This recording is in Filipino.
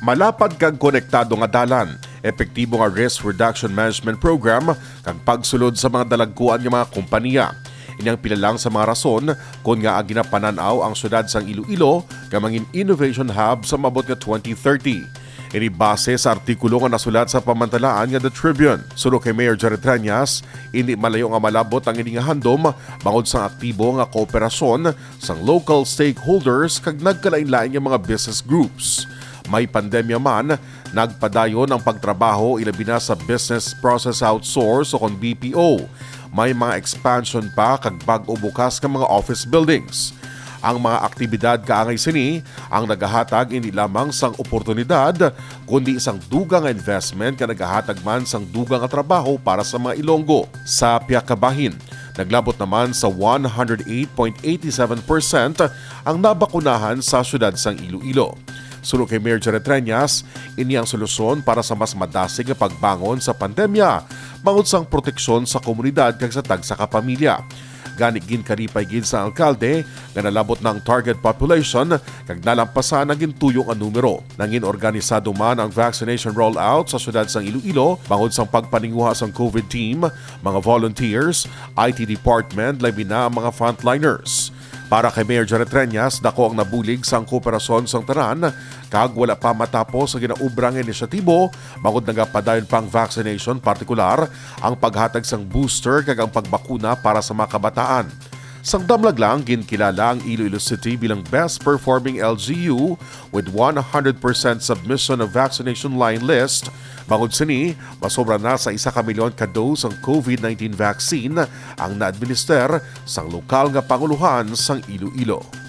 Malapad kag konektado nga dalan, epektibo nga risk reduction management program kag pagsulod sa mga dalagkuan nga mga kompanya. Inyang pilalang sa mga rason kung nga ginapananaw ang syudad sang Iloilo nga mangin innovation hub sa mabot nga 2030. Ini base sa artikulo nga nasulat sa pamantalaan nga The Tribune. Sulo kay Mayor Jared Trias, hindi malayo nga malabot ang ini nga handom bangod sang aktibo nga kooperasyon sang local stakeholders kag nagkalain-lain nga mga business groups. May pandemya man, nagpadayon ang pagtrabaho ilabi na sa Business Process Outsource o kon BPO. May mga expansion pa kag bag-o bukas ka mga office buildings. Ang mga aktibidad kaangay sini ang nagahatag hindi lamang sang oportunidad kundi isang dugang investment nga nagahatag man sang dugang nga trabaho para sa mga Ilonggo. Sa Piakabahin, naglabot naman sa 108.87% ang nabakunahan sa syudad sang Iloilo. Sulod kay Mayor Jared Trias, ini ang solusyon para sa mas madasig nga pagbangon sa pandemya, bangod sang proteksyon sa komunidad kag sa tagsa ka pamilya. Gani ginkaripay gid sa alkalde nga nalabot ng target population kag nalampasan ang gintuyong ang numero. Nangin organisado man ang vaccination rollout sa syudad sang Iloilo bangod sang pagpaninguha sang COVID team, mga volunteers, IT department labi na ang mga frontliners. Para kay Mayor Jared Trias, dako ang nabulig sang kooperasyon sang tanan kag wala pa matapos sa ginaubrang inisyatibo bangod nagapadayon pang vaccination, partikular ang paghatag sang booster kag ang pagbakuna para sa mga kabataan. Sang damlag lang, ginkilala ang Iloilo City bilang best performing LGU with 100% submission of vaccination line list. Bangod sini, masobra na sa 1 milyon ka dose ang COVID-19 vaccine ang na-administer sang lokal nga panguluhan sang Iloilo.